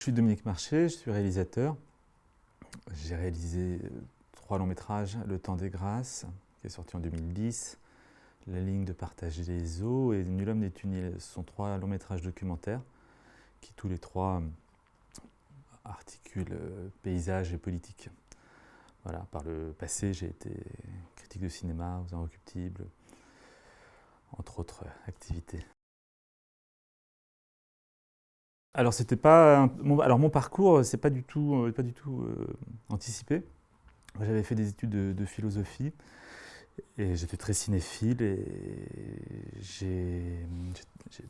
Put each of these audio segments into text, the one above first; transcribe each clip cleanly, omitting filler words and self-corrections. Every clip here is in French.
Je suis Dominique Marché, je suis réalisateur. J'ai réalisé 3 longs métrages, Le Temps des Grâces, qui est sorti en 2010, La ligne de partage des eaux et Nul homme n'est une île. Ce sont 3 longs métrages documentaires qui tous les 3 articulent paysage et politique. Voilà, par le passé, j'ai été critique de cinéma aux Inrecuptibles, entre autres activités. Alors c'était pas mon parcours, c'est pas du tout anticipé. J'avais fait des études de philosophie et j'étais très cinéphile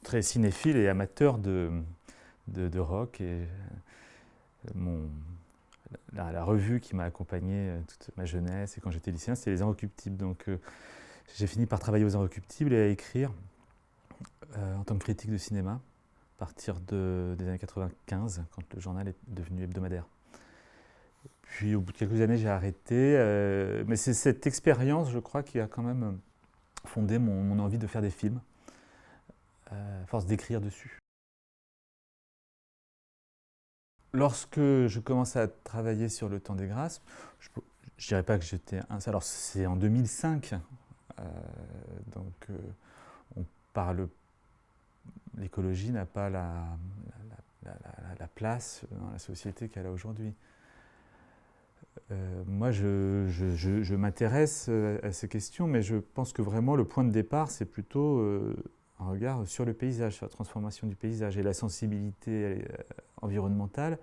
très cinéphile et amateur de rock et mon la revue qui m'a accompagné toute ma jeunesse et quand j'étais lycéen, c'était les Inrecuptibles. Donc j'ai fini par travailler aux Inrecuptibles et à écrire en tant que critique de cinéma à partir des années 95, quand le journal est devenu hebdomadaire. Puis au bout de quelques années, j'ai arrêté. Mais c'est cette expérience, je crois, qui a quand même fondé mon envie de faire des films, à force d'écrire dessus. Lorsque je commence à travailler sur Le Temps des Grâces, je ne dirais pas que j'étais... Alors c'est en 2005, donc on parle... L'écologie n'a pas la place dans la société qu'elle a aujourd'hui. Moi, je m'intéresse à ces questions, mais je pense que vraiment le point de départ, c'est plutôt un regard sur le paysage, sur la transformation du paysage. Et la sensibilité environnementale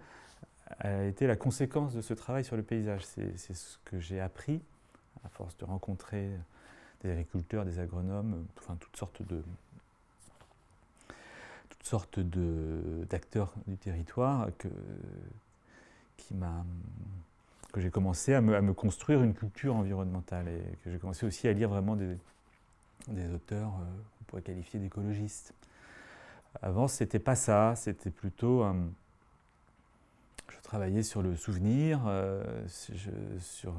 a été la conséquence de ce travail sur le paysage. C'est ce que j'ai appris à force de rencontrer des agriculteurs, des agronomes, enfin toutes sortes d'acteurs du territoire que j'ai commencé à me construire une culture environnementale et que j'ai commencé aussi à lire vraiment des auteurs qu'on pourrait qualifier d'écologistes. Avant, c'était pas ça, c'était plutôt... je travaillais sur le souvenir, sur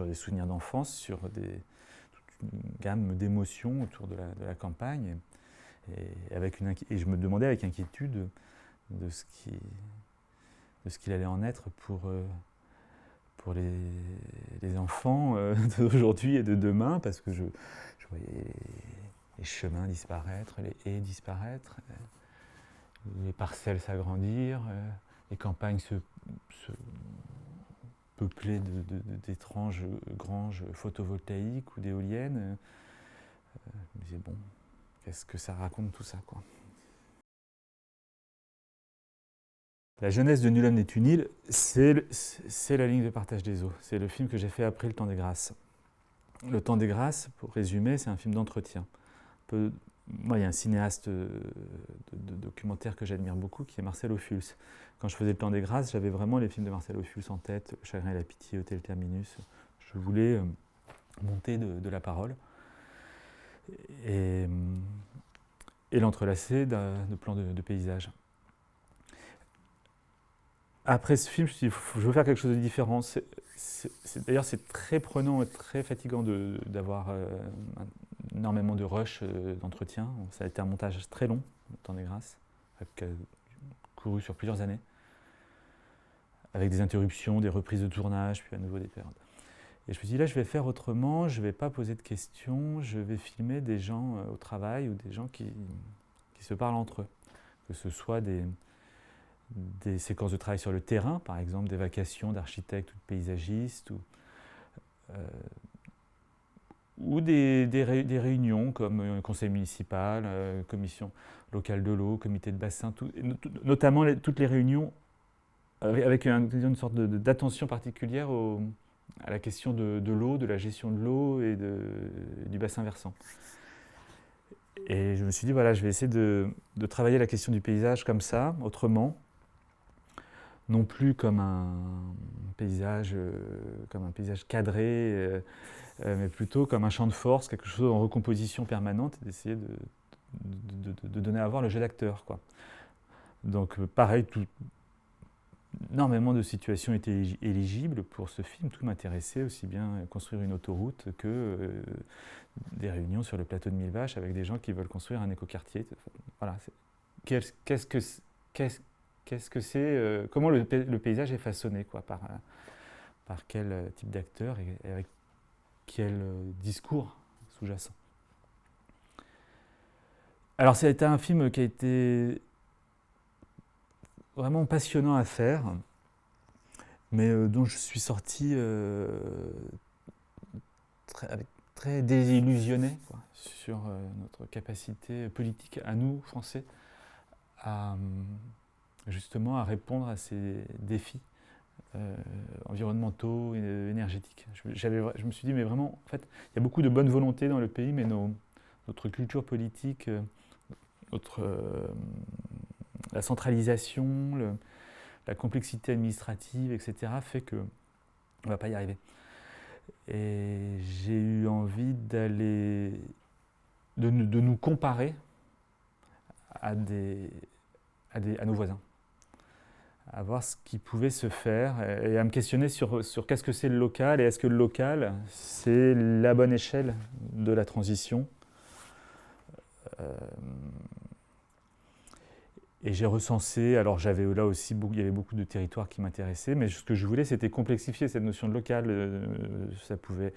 des souvenirs d'enfance, sur toute une gamme d'émotions autour de la campagne. Et je me demandais avec inquiétude de ce qu'il allait en être pour les enfants d'aujourd'hui et de demain, parce que je voyais les chemins disparaître, les haies disparaître, les parcelles s'agrandir, les campagnes se peupler d'étranges granges photovoltaïques ou d'éoliennes. Je me disais, bon, qu'est-ce que ça raconte tout ça, quoi. La jeunesse de Nul homme n'est une île, c'est la ligne de partage des eaux. C'est le film que j'ai fait après Le Temps des Grâces. Le Temps des Grâces, pour résumer, c'est un film d'entretien. Moi, il y a un cinéaste de documentaire que j'admire beaucoup, qui est Marcel Ophuls. Quand je faisais Le Temps des Grâces, j'avais vraiment les films de Marcel Ophuls en tête, Le Chagrin et la pitié, Hôtel Terminus. Je voulais monter de la parole et l'entrelacer de plans de paysages. Après ce film, je me suis dit, je veux faire quelque chose de différent. D'ailleurs, c'est très prenant et très fatigant d'avoir énormément de rush d'entretien. Ça a été un montage très long, Le Temps des Grâces, qui a couru sur plusieurs années, avec des interruptions, des reprises de tournage, puis à nouveau des périodes. Et je me suis dit, là, je vais faire autrement, je ne vais pas poser de questions, je vais filmer des gens au travail ou des gens qui se parlent entre eux. Que ce soit des séquences de travail sur le terrain, par exemple des vacations d'architectes ou de paysagistes, ou des réunions comme un conseil municipal, commission locale de l'eau, comité de bassin, notamment toutes les réunions avec une sorte d'attention particulière à la question de l'eau, de la gestion de l'eau et du bassin versant. Et je me suis dit, voilà, je vais essayer de travailler la question du paysage comme ça, autrement, non plus comme un paysage cadré, mais plutôt comme un champ de force, quelque chose en recomposition permanente, et d'essayer de donner à voir le jeu d'acteur, quoi. Donc pareil, énormément de situations étaient éligibles pour ce film. Tout m'intéressait, aussi bien construire une autoroute que des réunions sur le plateau de Mille Vaches avec des gens qui veulent construire un écoquartier. Voilà. qu'est-ce que c'est, comment le paysage est façonné, quoi, par quel type d'acteur et avec quel discours sous-jacent. Alors, ça a été un film qui a été vraiment passionnant à faire, mais dont je suis sorti très désillusionné, quoi, sur notre capacité politique à nous, Français, à justement à répondre à ces défis environnementaux et énergétiques. Je me suis dit, mais vraiment, en fait, il y a beaucoup de bonne volonté dans le pays, mais notre culture politique, la centralisation, la complexité administrative, etc., fait qu'on ne va pas y arriver. Et j'ai eu envie de nous comparer à nos voisins, à voir ce qui pouvait se faire et à me questionner sur qu'est-ce que c'est le local et est-ce que le local, c'est la bonne échelle de la transition. Et j'ai recensé, alors j'avais là aussi, il y avait beaucoup de territoires qui m'intéressaient, mais ce que je voulais, c'était complexifier cette notion de local, ça pouvait,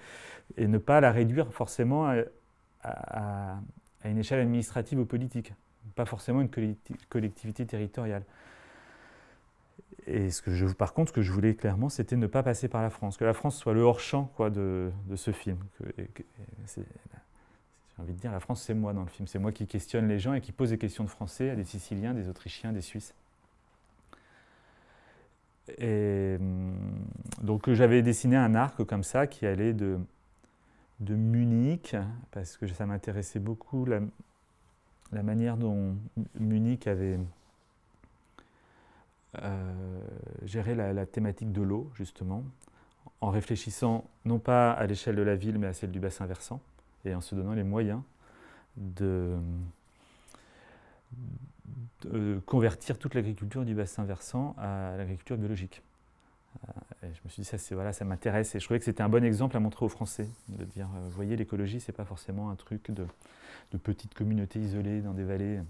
et ne pas la réduire forcément à une échelle administrative ou politique, pas forcément une collectivité territoriale. Et par contre, ce que je voulais clairement, c'était ne pas passer par la France, que la France soit le hors-champ, quoi, de ce film. J'ai envie de dire, la France, c'est moi dans le film. C'est moi qui questionne les gens et qui pose des questions de Français à des Siciliens, des Autrichiens, des Suisses. Et donc j'avais dessiné un arc comme ça qui allait de Munich, parce que ça m'intéressait beaucoup la manière dont Munich avait géré la thématique de l'eau, justement, en réfléchissant non pas à l'échelle de la ville, mais à celle du bassin versant, et en se donnant les moyens de convertir toute l'agriculture du bassin versant à l'agriculture biologique. Et je me suis dit, ça m'intéresse, et je trouvais que c'était un bon exemple à montrer aux Français, de dire, vous voyez, l'écologie, c'est pas forcément un truc de petites communautés isolées dans des vallées,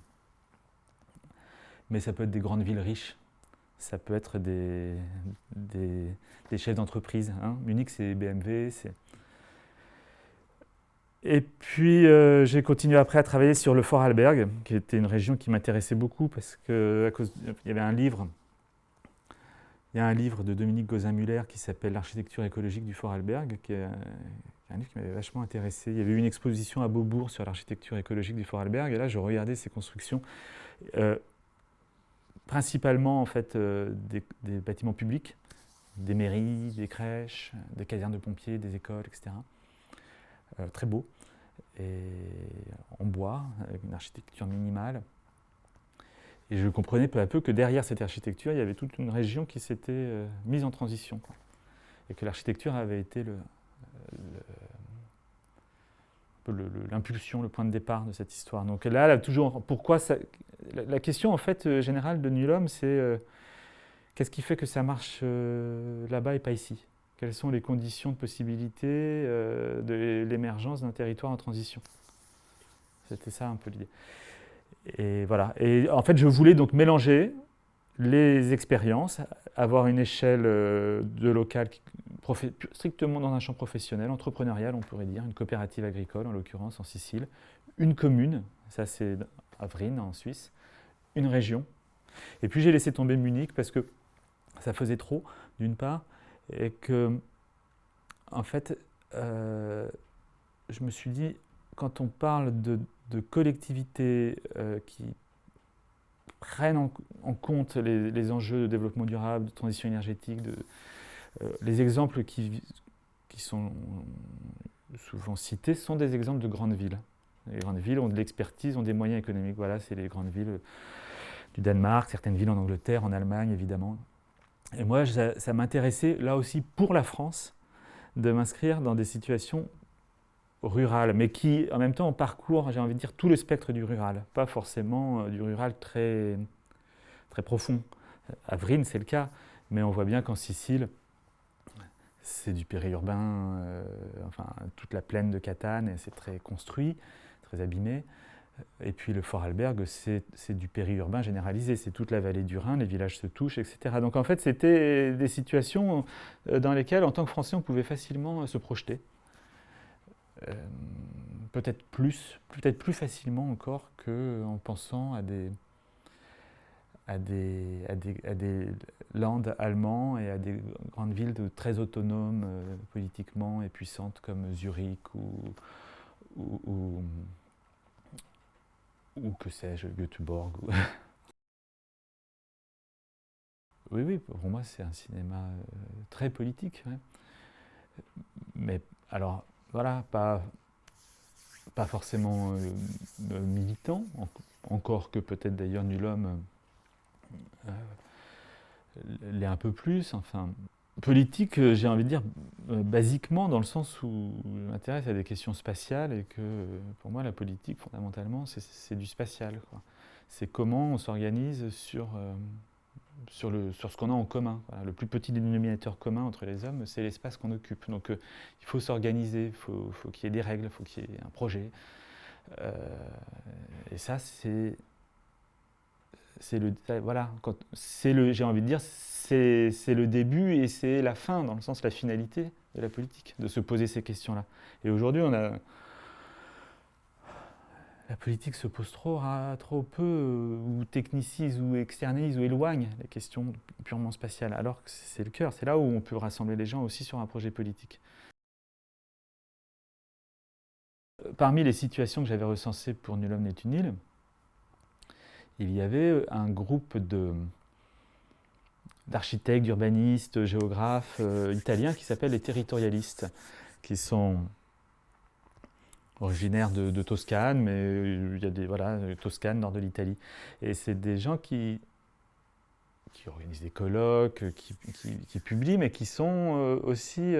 mais ça peut être des grandes villes riches, ça peut être des chefs d'entreprise. Hein. Munich, c'est BMW, Et puis j'ai continué après à travailler sur le Vorarlberg, qui était une région qui m'intéressait beaucoup parce que il y avait un livre. Il y a un livre de Dominique Gozin-Müller qui s'appelle L'architecture écologique du Vorarlberg, qui est un livre qui m'avait vachement intéressé. Il y avait eu une exposition à Beaubourg sur l'architecture écologique du Vorarlberg, et là je regardais ces constructions, principalement en fait des bâtiments publics, des mairies, des crèches, des casernes de pompiers, des écoles, etc. Très beau, et en bois, avec une architecture minimale. Et je comprenais peu à peu que derrière cette architecture, il y avait toute une région qui s'était mise en transition, quoi. Et que l'architecture avait été l'impulsion, le point de départ de cette histoire. Donc là toujours, pourquoi ça, la question en fait générale de Nulhomme, c'est qu'est-ce qui fait que ça marche là-bas et pas ici ? Quelles sont les conditions de possibilité de l'émergence d'un territoire en transition ? C'était ça un peu l'idée. Et voilà. Et en fait, je voulais donc mélanger les expériences, avoir une échelle de local strictement dans un champ professionnel, entrepreneurial, on pourrait dire, une coopérative agricole en l'occurrence en Sicile, une commune, ça c'est à Vrine en Suisse, une région. Et puis j'ai laissé tomber Munich parce que ça faisait trop, d'une part, et que, en fait, je me suis dit, quand on parle de collectivités qui prennent en compte les enjeux de développement durable, de transition énergétique, les exemples qui sont souvent cités sont des exemples de grandes villes. Les grandes villes ont de l'expertise, ont des moyens économiques. Voilà, c'est les grandes villes du Danemark, certaines villes en Angleterre, en Allemagne évidemment. Et moi, ça m'intéressait là aussi pour la France de m'inscrire dans des situations rurales, mais qui en même temps parcourent, j'ai envie de dire, tout le spectre du rural, pas forcément du rural très, très profond. À Vrine, c'est le cas, mais on voit bien qu'en Sicile, c'est du périurbain, enfin toute la plaine de Catane, c'est très construit, très abîmé. Et puis le Vorarlberg, c'est du périurbain généralisé, c'est toute la vallée du Rhin, les villages se touchent, etc. Donc en fait, c'était des situations dans lesquelles, en tant que Français, on pouvait facilement se projeter. Euh, peut-être plus facilement encore qu'en pensant à des landes allemands et à des grandes villes très autonomes politiquement et puissantes comme Zurich ou, ou, ou que sais-je, Göteborg. Oui, oui, pour moi, c'est un cinéma très politique. Ouais. Mais alors, voilà, pas forcément militant, encore que peut-être d'ailleurs Nul homme l'est un peu plus. Enfin, politique, j'ai envie de dire, basiquement, dans le sens où je m'intéresse à des questions spatiales et que pour moi, la politique, fondamentalement, c'est du spatial, quoi. C'est comment on s'organise sur ce qu'on a en commun. Voilà, le plus petit dénominateur commun entre les hommes, c'est l'espace qu'on occupe. Donc il faut s'organiser, faut qu'il y ait des règles, il faut qu'il y ait un projet. Euh, et ça, c'est le, voilà, j'ai envie de dire, c'est le début et c'est la fin, dans le sens la finalité de la politique, de se poser ces questions-là. Et aujourd'hui, la politique se pose trop peu, ou technicise, ou externalise, ou éloigne les questions purement spatiales, alors que c'est le cœur. C'est là où on peut rassembler les gens aussi sur un projet politique. Parmi les situations que j'avais recensées pour Nul homme n'est une île, il y avait un groupe d'architectes, d'urbanistes, géographes italiens qui s'appellent les territorialistes, qui sont originaires de Toscane, mais il y a voilà, Toscane, nord de l'Italie. Et c'est des gens qui organisent des colloques, qui publient, mais qui sont aussi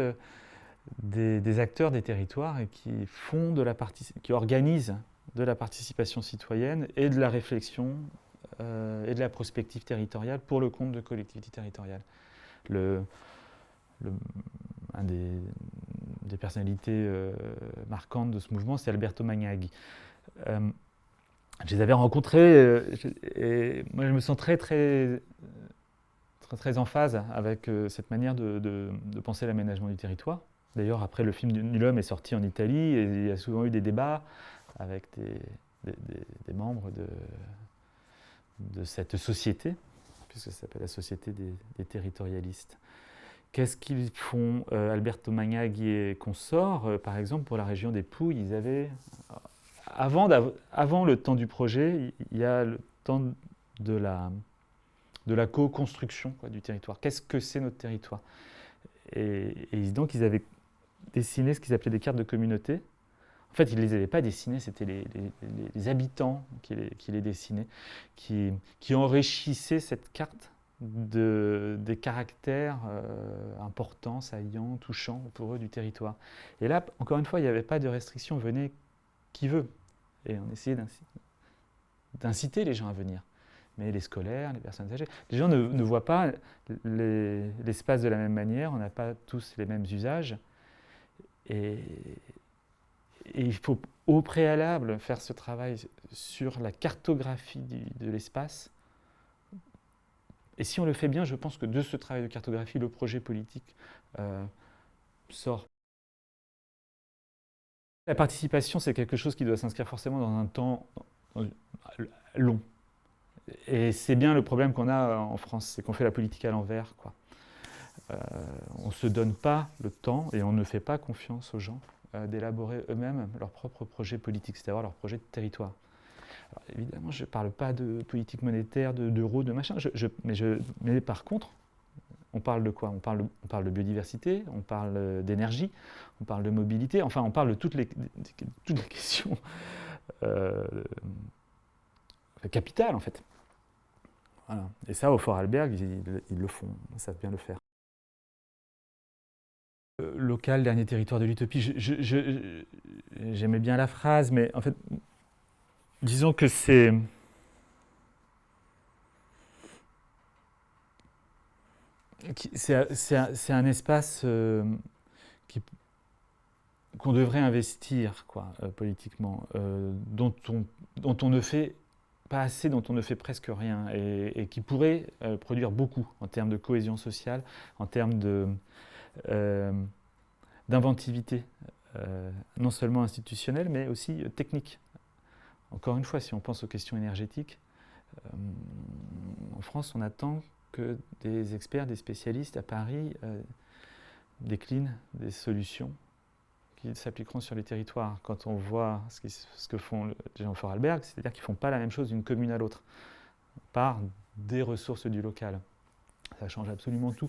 des acteurs des territoires et qui organisent de la participation citoyenne et de la réflexion et de la prospective territoriale pour le compte de collectivités territoriales. Le, le, un des personnalités marquantes de ce mouvement, c'est Alberto Magnaghi. Je les avais rencontrés et moi je me sens très en phase avec cette manière de penser l'aménagement du territoire. D'ailleurs, après, le film Nul homme est sorti en Italie et il y a souvent eu des débats avec des membres de cette société, puisque ça s'appelle la Société des territorialistes. Qu'est-ce qu'ils font Alberto Magnaghi et consorts, par exemple, pour la région des Pouilles, ils avaient, avant le temps du projet, il y a le temps de la co-construction du territoire. Qu'est-ce que c'est notre territoire et donc, ils avaient dessiné ce qu'ils appelaient des cartes de communauté. En fait, ils ne les avaient pas dessinées, c'était les habitants qui les dessinaient, qui enrichissaient cette carte des caractères importants, saillants, touchants pour eux du territoire. Et là, encore une fois, il n'y avait pas de restriction, venez qui veut. Et on essayait d'inciter les gens à venir. Mais les scolaires, les personnes âgées, les gens ne voient pas l'espace de la même manière, on n'a pas tous les mêmes usages. Et il faut au préalable faire ce travail sur la cartographie de l'espace. Et si on le fait bien, je pense que de ce travail de cartographie, le projet politique sort. La participation, c'est quelque chose qui doit s'inscrire forcément dans un temps long. Et c'est bien le problème qu'on a en France, c'est qu'on fait la politique à l'envers, quoi. On ne se donne pas le temps et on ne fait pas confiance aux gens d'élaborer eux-mêmes leur propre projet politique, c'est-à-dire leur projet de territoire. Alors, évidemment, je ne parle pas de politique monétaire, d'euros, de machin, mais par contre, on parle de quoi on parle de biodiversité, on parle d'énergie, on parle de mobilité, enfin on parle de toutes les questions capitales en fait. Voilà. Et ça, au Vorarlberg, ils le font, ils savent bien le faire. Local, dernier territoire de l'utopie, j'aimais bien la phrase, mais en fait, disons que c'est un espace qui qu'on devrait investir politiquement, dont on ne fait pas assez, dont on ne fait presque rien, et qui pourrait produire beaucoup en termes de cohésion sociale, en termes d'inventivité, non seulement institutionnelle, mais aussi technique. Encore une fois, si on pense aux questions énergétiques, en France, on attend que des experts, des spécialistes à Paris déclinent des solutions qui s'appliqueront sur les territoires. Quand on voit ce que font les gens au Vorarlberg, c'est-à-dire qu'ils ne font pas la même chose d'une commune à l'autre, par des ressources du local. Ça change absolument tout.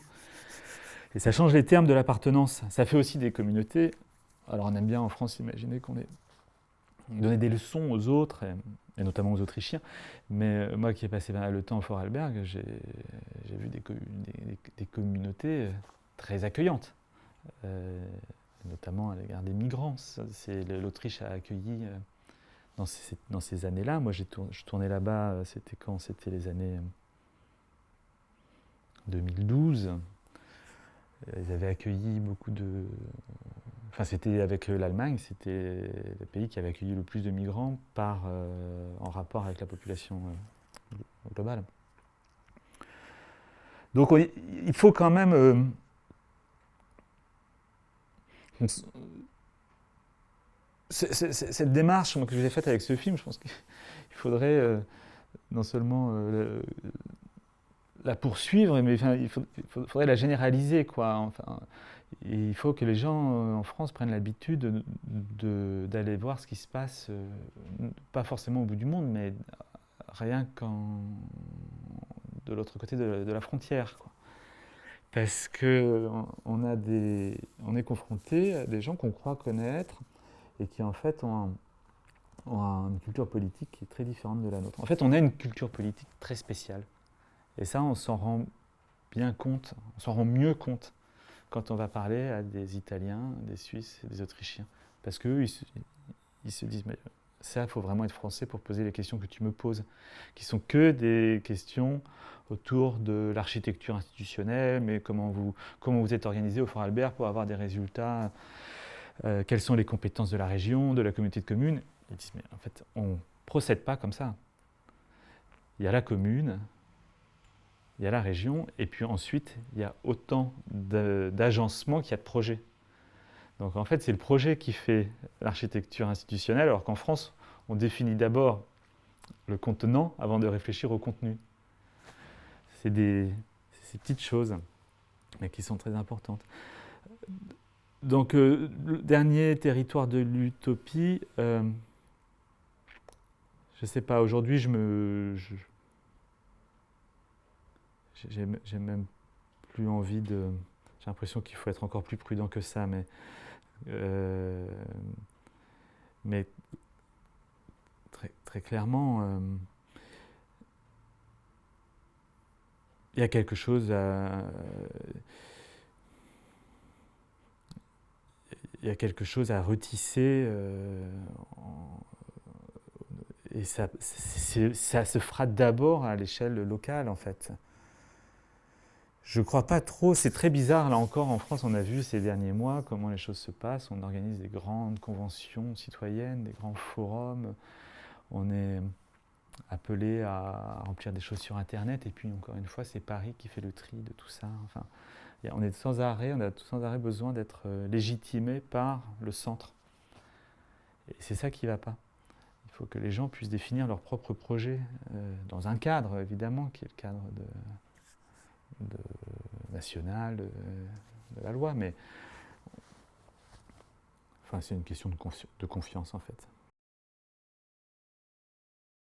Et ça change les termes de l'appartenance. Ça fait aussi des communautés. Alors on aime bien en France imaginer qu'on donnait des leçons aux autres, et notamment aux Autrichiens. Mais moi qui ai passé le temps au Vorarlberg, j'ai vu des communautés très accueillantes. Notamment à l'égard des migrants. L'Autriche a accueilli dans ces années-là. Moi, je tournais là-bas, c'était quand? C'était les années 2012. Ils avaient accueilli beaucoup de... Enfin, c'était avec l'Allemagne, c'était le pays qui avait accueilli le plus de migrants en rapport avec la population globale. Donc, il faut quand même... cette démarche que j'ai faite avec ce film, je pense qu'il faudrait non seulement la poursuivre, mais il faudrait la généraliser, quoi. Enfin, il faut que les gens en France prennent l'habitude d'aller voir ce qui se passe, pas forcément au bout du monde, mais rien de l'autre côté de la frontière, quoi. Parce qu'on est confronté à des gens qu'on croit connaître et qui en fait ont une culture politique qui est très différente de la nôtre. En fait, on a une culture politique très spéciale. Et ça, on s'en rend bien compte, on s'en rend mieux compte quand on va parler à des Italiens, des Suisses, des Autrichiens. Parce qu'eux, ils se disent, mais ça, il faut vraiment être français pour poser les questions que tu me poses, qui sont que des questions autour de l'architecture institutionnelle, mais comment vous êtes organisé au Vorarlberg pour avoir des résultats, quelles sont les compétences de la région, de la communauté de communes. Ils disent, mais en fait, on ne procède pas comme ça. Il y a la commune, il y a la région, et puis ensuite, il y a autant d'agencements qu'il y a de projets. Donc en fait, c'est le projet qui fait l'architecture institutionnelle, alors qu'en France, on définit d'abord le contenant avant de réfléchir au contenu. C'est ces petites choses, mais qui sont très importantes. Donc, le dernier territoire de l'utopie, je ne sais pas, aujourd'hui, j'ai même plus envie de... J'ai l'impression qu'il faut être encore plus prudent que ça, mais très, très clairement, il y a quelque chose à retisser, et ça se fera d'abord à l'échelle locale, en fait. Je ne crois pas trop, c'est très bizarre, là encore en France, on a vu ces derniers mois comment les choses se passent, on organise des grandes conventions citoyennes, des grands forums, on est appelé à remplir des choses sur Internet, et puis encore une fois, c'est Paris qui fait le tri de tout ça. Enfin, on a sans arrêt besoin d'être légitimé par le centre. Et c'est ça qui ne va pas. Il faut que les gens puissent définir leur propre projet, dans un cadre, évidemment, qui est le cadre national, de la loi, mais enfin, c'est une question de confiance, en fait.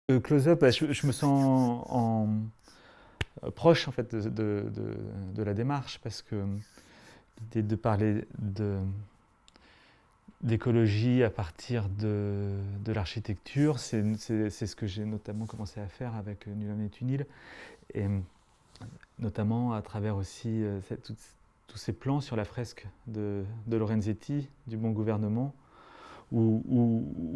Le close-up, je me sens proche, en fait, de la démarche, parce que l'idée de parler d'écologie à partir de l'architecture, c'est ce que j'ai notamment commencé à faire avec Nul homme n'est une île, et notamment à travers aussi tous ces plans sur la fresque de Lorenzetti, du Bon Gouvernement, où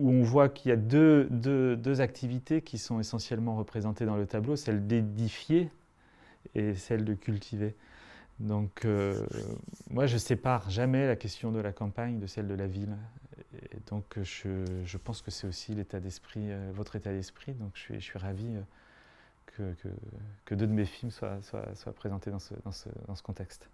on voit qu'il y a deux activités qui sont essentiellement représentées dans le tableau, celle d'édifier et celle de cultiver. Donc moi, je ne sépare jamais la question de la campagne de celle de la ville. Et donc je pense que c'est aussi l'état d'esprit, votre état d'esprit. Donc je suis ravi que deux de mes films soient présentés dans ce contexte.